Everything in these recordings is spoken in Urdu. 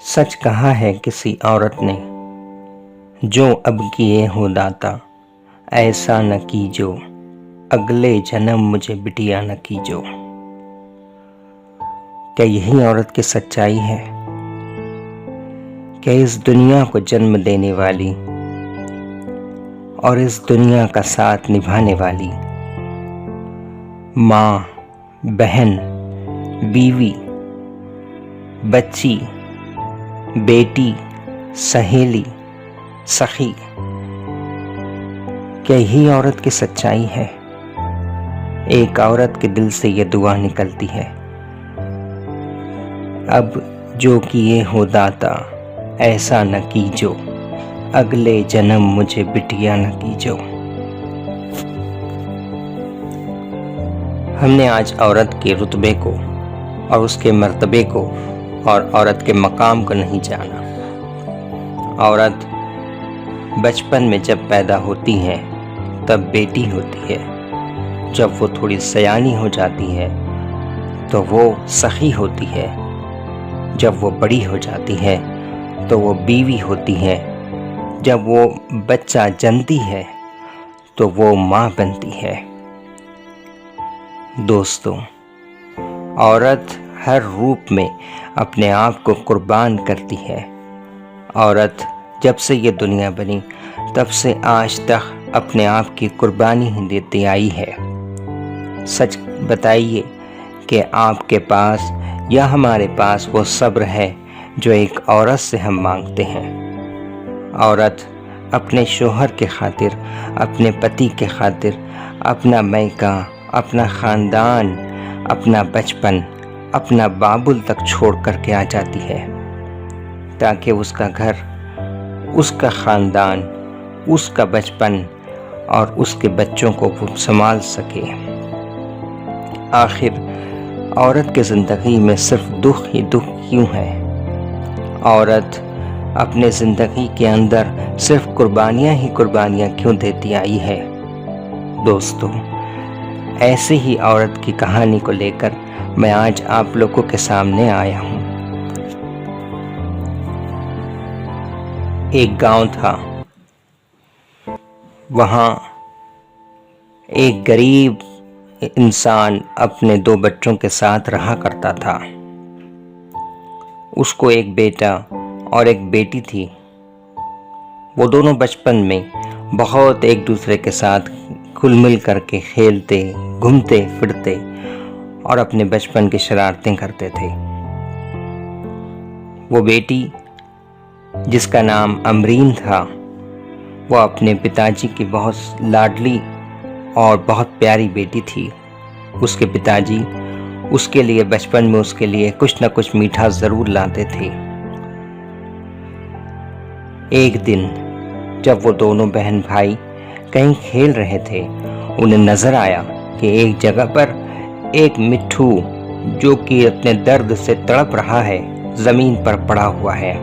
سچ کہا ہے کسی عورت نے، جو اب کیے ہو داتا، ایسا نہ کیجو، اگلے جنم مجھے بٹیا نہ کیجو۔ کیا یہی عورت کی سچائی ہے کہ اس دنیا کو جنم دینے والی اور اس دنیا کا ساتھ نبھانے والی ماں، بہن، بیوی، بچی، بیٹی، سہیلی، سخی، کیا یہی عورت کی سچائی ہے؟ ایک عورت کے دل سے یہ دعا نکلتی ہے، اب جو کیے ہو داتا، ایسا نہ کیجو، اگلے جنم مجھے بٹیا نہ کیجو۔ ہم نے آج عورت کے رتبے کو اور اس کے مرتبے کو اور عورت کے مقام کو نہیں جانا۔ عورت بچپن میں جب پیدا ہوتی ہے تب بیٹی ہوتی ہے، جب وہ تھوڑی سیانی ہو جاتی ہے تو وہ سخی ہوتی ہے، جب وہ بڑی ہو جاتی ہے تو وہ بیوی ہوتی ہے، جب وہ بچہ جنتی ہے تو وہ ماں بنتی ہے۔ دوستو، عورت ہر روپ میں اپنے آپ کو قربان کرتی ہے۔ عورت جب سے یہ دنیا بنی تب سے آج تک اپنے آپ کی قربانی ہی دیتی آئی ہے۔ سچ بتائیے کہ آپ کے پاس یا ہمارے پاس وہ صبر ہے جو ایک عورت سے ہم مانگتے ہیں۔ عورت اپنے شوہر کے خاطر، اپنے پتی کے خاطر اپنا میکہ، اپنا خاندان، اپنا بچپن، اپنا بابل تک چھوڑ کر کے آ جاتی ہے تاکہ اس کا گھر، اس کا خاندان، اس کا بچپن اور اس کے بچوں کو وہ سنبھال سکے۔ آخر عورت کی زندگی میں صرف دکھ ہی دکھ کیوں ہے؟ عورت اپنے زندگی کے اندر صرف قربانیاں ہی قربانیاں کیوں دیتی آئی ہے؟ دوستو، ایسی ہی عورت کی کہانی کو لے کر میں آج آپ لوگوں کے سامنے آیا ہوں۔ ایک گاؤں تھا، وہاں ایک غریب انسان اپنے 2 بچوں کے ساتھ رہا کرتا تھا۔ اس کو ایک بیٹا اور ایک بیٹی تھی۔ وہ دونوں بچپن میں بہت ایک دوسرے کے ساتھ گھل مل کر کے کھیلتے، گھومتے پھرتے اور اپنے بچپن کی شرارتیں کرتے تھے۔ وہ بیٹی جس کا نام امرین تھا، وہ اپنے پتا جی کی بہت لاڈلی اور بہت پیاری بیٹی تھی۔ اس کے پتا جی اس کے لیے بچپن میں اس کے لیے کچھ نہ کچھ میٹھا ضرور لاتے تھے۔ ایک دن جب وہ دونوں بہن بھائی کہیں کھیل رہے تھے، انہیں نظر آیا کہ ایک جگہ پر ایک مٹھو جو کہ اپنے درد سے تڑپ رہا ہے، زمین پر پڑا ہوا ہے۔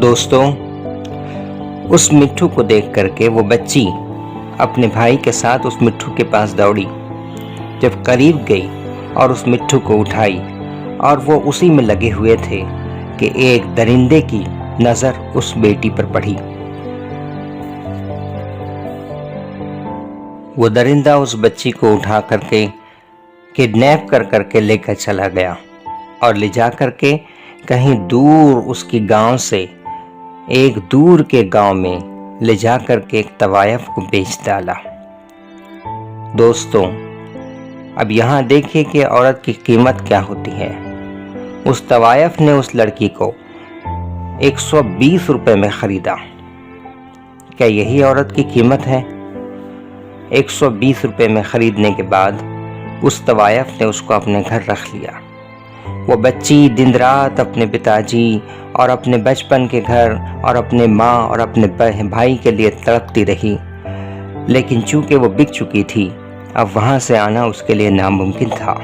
دوستو، اس مٹھو کو دیکھ کر کے وہ بچی اپنے بھائی کے ساتھ اس مٹھو کے پاس دوڑی۔ جب قریب گئی اور اس مٹھو کو اٹھائی اور وہ اسی میں لگے ہوئے تھے کہ ایک درندے کی نظر اس بیٹی پر پڑی۔ وہ درندہ اس بچی کو اٹھا کر کے کڈنیپ کر کے لے کر چلا گیا اور لے جا کر کے کہیں دور اس کی گاؤں سے ایک دور کے گاؤں میں لے جا کر کے ایک طوائف کو بیچ ڈالا۔ دوستوں، اب یہاں دیکھیں کہ عورت کی قیمت کیا ہوتی ہے۔ اس طوائف نے اس لڑکی کو 120 روپے میں خریدا۔ کیا یہی عورت کی قیمت ہے؟ 120 روپے میں خریدنے کے بعد اس طوائف نے اس کو اپنے گھر رکھ لیا۔ وہ بچی دن رات اپنے پتا جی اور اپنے بچپن کے گھر اور اپنے ماں اور اپنے بھائی کے لیے تڑپتی رہی، لیکن چونکہ وہ بک چکی تھی، اب وہاں سے آنا اس کے لیے ناممکن تھا۔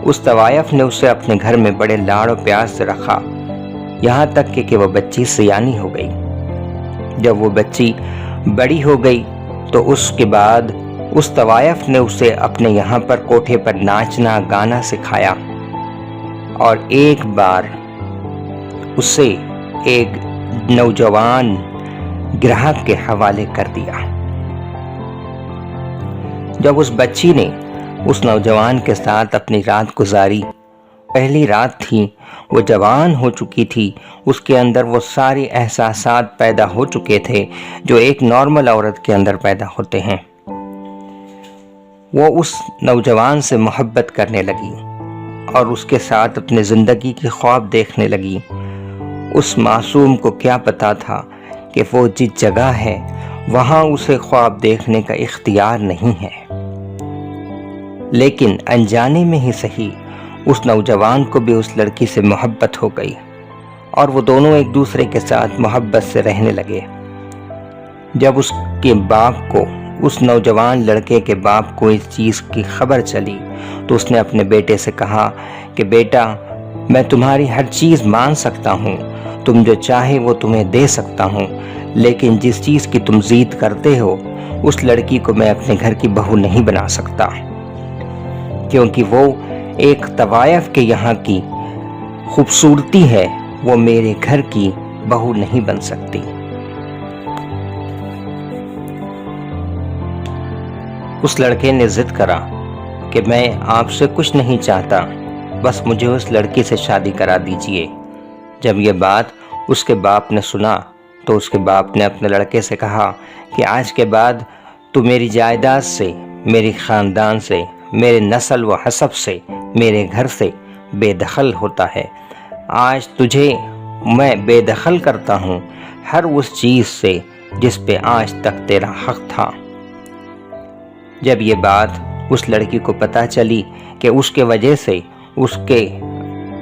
اس طوائف نے اسے اپنے گھر میں بڑے لاڑ و پیار سے رکھا، یہاں تک کہ وہ بچی سیانی ہو گئی۔ جب وہ بچی بڑی ہو گئی تو اس کے بعد اس طوائف نے اسے اپنے یہاں پر کوٹھے پر ناچنا گانا سکھایا اور ایک بار اسے ایک نوجوان گراہک کے حوالے کر دیا۔ جب اس بچی نے اس نوجوان کے ساتھ اپنی رات گزاری، پہلی رات تھی، وہ جوان ہو چکی تھی، اس کے اندر وہ سارے احساسات پیدا ہو چکے تھے جو ایک نارمل عورت کے اندر پیدا ہوتے ہیں۔ وہ اس نوجوان سے محبت کرنے لگی اور اس کے ساتھ اپنے زندگی کی خواب دیکھنے لگی۔ اس معصوم کو کیا پتا تھا کہ وہ جس جگہ ہے وہاں اسے خواب دیکھنے کا اختیار نہیں ہے، لیکن انجانے میں ہی صحیح اس نوجوان کو بھی اس لڑکی سے محبت ہو گئی اور وہ دونوں ایک دوسرے کے ساتھ محبت سے رہنے لگے۔ جب اس کے باپ کو، اس نوجوان لڑکے کے باپ کو اس چیز کی خبر چلی تو اس نے اپنے بیٹے سے کہا کہ بیٹا، میں تمہاری ہر چیز مان سکتا ہوں، تم جو چاہے وہ تمہیں دے سکتا ہوں، لیکن جس چیز کی تم ضد کرتے ہو اس لڑکی کو میں اپنے گھر کی بہو نہیں بنا سکتا، کیونکہ وہ ایک طوائف کے یہاں کی خوبصورتی ہے، وہ میرے گھر کی بہو نہیں بن سکتی۔ اس لڑکے نے ضد کرا کہ میں آپ سے کچھ نہیں چاہتا، بس مجھے اس لڑکی سے شادی کرا دیجئے۔ جب یہ بات اس کے باپ نے سنا تو اس کے باپ نے اپنے لڑکے سے کہا کہ آج کے بعد تو میری جائیداد سے، میری خاندان سے، میرے نسل و حسب سے، میرے گھر سے بے دخل ہوتا ہے۔ آج تجھے میں بے دخل کرتا ہوں ہر اس چیز سے جس پہ آج تک تیرا حق تھا۔ جب یہ بات اس لڑکی کو پتہ چلی کہ اس کے وجہ سے اس کے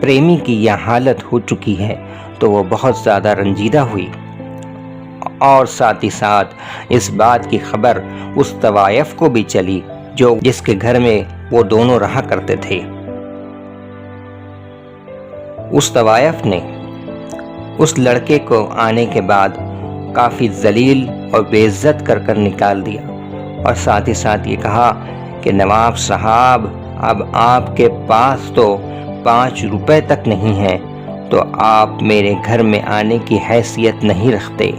پریمی کی یہ حالت ہو چکی ہے تو وہ بہت زیادہ رنجیدہ ہوئی، اور ساتھ ہی ساتھ اس بات کی خبر اس طوائف کو بھی چلی جس کے گھر میں وہ دونوں رہا کرتے تھے۔ اس طوائف نے اس لڑکے کو آنے کے بعد کافی ذلیل اور بے عزت کر نکال دیا، اور ساتھ ہی ساتھ یہ کہا کہ نواب صاحب، اب آپ کے پاس تو 5 روپے تک نہیں ہے تو آپ میرے گھر میں آنے کی حیثیت نہیں رکھتے،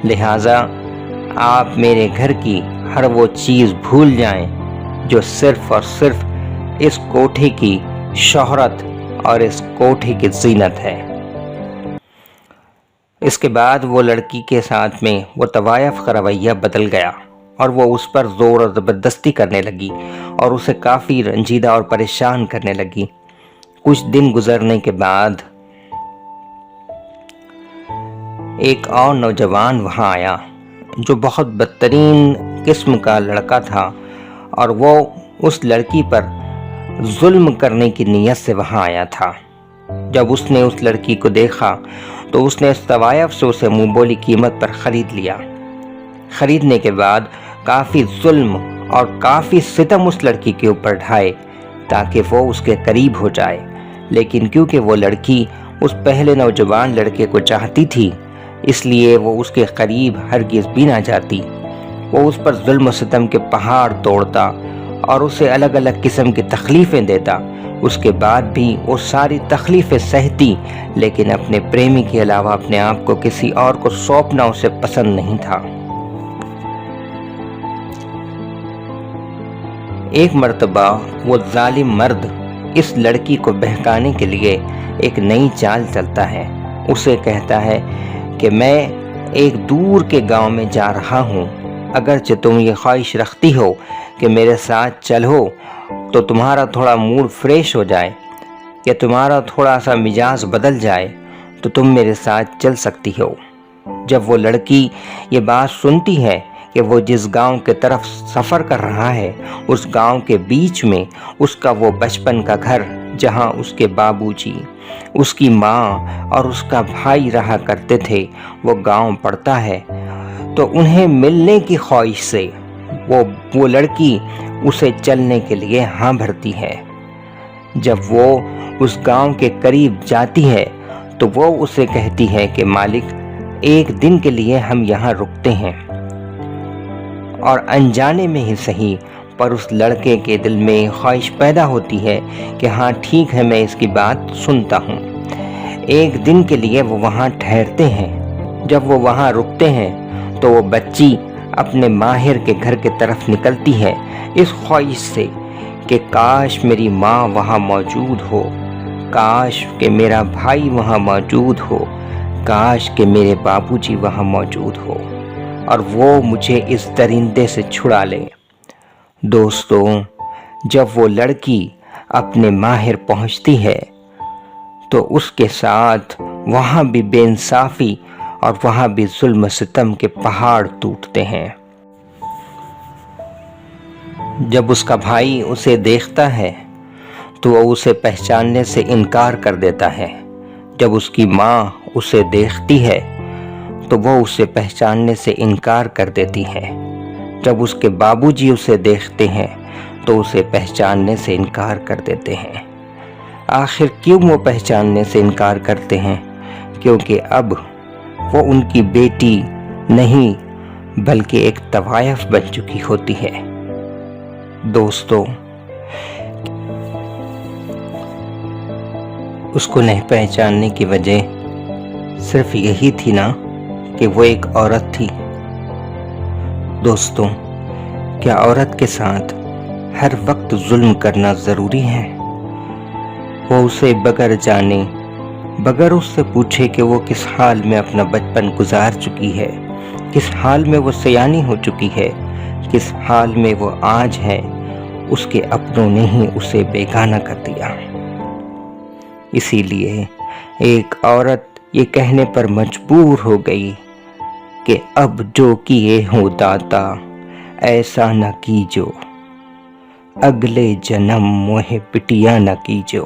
لہٰذا آپ میرے گھر کی ہر وہ چیز بھول جائیں جو صرف اور صرف اس کوٹھے کی شہرت اور اس کوٹھے کی زینت ہے۔ اس کے بعد وہ لڑکی کے ساتھ میں وہ طوائف کا رویہ بدل گیا اور وہ اس پر زور اور زبردستی کرنے لگی اور اسے کافی رنجیدہ اور پریشان کرنے لگی۔ کچھ دن گزرنے کے بعد ایک اور نوجوان وہاں آیا جو بہت بدترین قسم کا لڑکا تھا، اور وہ اس لڑکی پر ظلم کرنے کی نیت سے وہاں آیا تھا۔ جب اس نے اس لڑکی کو دیکھا تو اس نے اس طوائف سے اسے منہ بولی قیمت پر خرید لیا۔ خریدنے کے بعد کافی ظلم اور کافی ستم اس لڑکی کے اوپر ڈھائے تاکہ وہ اس کے قریب ہو جائے، لیکن کیونکہ وہ لڑکی اس پہلے نوجوان لڑکے کو چاہتی تھی اس لیے وہ اس کے قریب ہرگز بھی نہ جاتی۔ وہ اس پر ظلم و ستم کے پہاڑ توڑتا اور اسے الگ الگ قسم کی تکلیفیں دیتا، اس کے بعد بھی وہ ساری تکلیفیں سہتی، لیکن اپنے پریمی کے علاوہ اپنے آپ کو کسی اور کو سونپنا اسے پسند نہیں تھا۔ ایک مرتبہ وہ ظالم مرد اس لڑکی کو بہکانے کے لیے ایک نئی چال چلتا ہے۔ اسے کہتا ہے کہ میں ایک دور کے گاؤں میں جا رہا ہوں، اگرچہ تم یہ خواہش رکھتی ہو کہ میرے ساتھ چلو تو تمہارا تھوڑا موڈ فریش ہو جائے یا تمہارا تھوڑا سا مزاج بدل جائے تو تم میرے ساتھ چل سکتی ہو۔ جب وہ لڑکی یہ بات سنتی ہے کہ وہ جس گاؤں کے طرف سفر کر رہا ہے اس گاؤں کے بیچ میں اس کا وہ بچپن کا گھر جہاں اس کے بابو جی، اس کی ماں اور اس کا بھائی رہا کرتے تھے، وہ گاؤں پڑتا ہے، تو انہیں ملنے کی خواہش سے وہ لڑکی اسے چلنے کے لیے ہاں بھرتی ہے۔ جب وہ اس گاؤں کے قریب جاتی ہے تو وہ اسے کہتی ہے کہ مالک، ایک دن کے لیے ہم یہاں رکتے ہیں اور انجانے میں ہی صحیح پر اس لڑکے کے دل میں خواہش پیدا ہوتی ہے کہ ہاں ٹھیک ہے، میں اس کی بات سنتا ہوں۔ ایک دن کے لیے وہ وہاں ٹھہرتے ہیں۔ جب وہ وہاں رکتے ہیں تو وہ بچی اپنے ماہر کے گھر کی طرف نکلتی ہے، اس خواہش سے کہ کاش میری ماں وہاں موجود ہو، کاش کہ میرا بھائی وہاں موجود ہو، کاش کہ میرے بابو جی وہاں موجود ہو اور وہ مجھے اس درندے سے چھڑا لے۔ دوستو، جب وہ لڑکی اپنے ماہر پہنچتی ہے تو اس کے ساتھ وہاں بھی بے انصافی اور وہاں بھی ظلم و ستم کے پہاڑ ٹوٹتے ہیں۔ جب اس کا بھائی اسے دیکھتا ہے تو وہ اسے پہچاننے سے انکار کر دیتا ہے۔ جب اس کی ماں اسے دیکھتی ہے تو وہ اسے پہچاننے سے انکار کر دیتی ہے۔ جب اس کے بابو جی اسے دیکھتے ہیں تو اسے پہچاننے سے انکار کر دیتے ہیں۔ آخر کیوں وہ پہچاننے سے انکار کرتے ہیں؟ کیونکہ اب وہ ان کی بیٹی نہیں بلکہ ایک طوائف بن چکی ہوتی ہے۔ دوستو، اس کو نہیں پہچاننے کی وجہ صرف یہی تھی نا کہ وہ ایک عورت تھی۔ دوستو، کیا عورت کے ساتھ ہر وقت ظلم کرنا ضروری ہے؟ وہ اسے بغیر جانے، بغیر اس سے پوچھے کہ وہ کس حال میں اپنا بچپن گزار چکی ہے، کس حال میں وہ سیانی ہو چکی ہے، کس حال میں وہ آج ہے، اس کے اپنوں نے ہی اسے بیگانہ کر دیا۔ اسی لیے ایک عورت یہ کہنے پر مجبور ہو گئی کہ اب جو کیے ہو داتا ایسا نہ کیجو، اگلے جنم موہ پٹیا نہ کیجو۔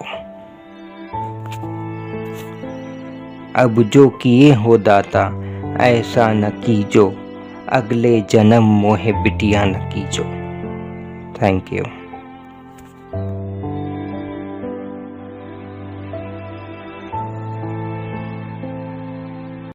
اب جو کیے ہو داتا ایسا نہ کیجو، اگلے جنم موہ بٹیا نہ کیجو۔ Thank you.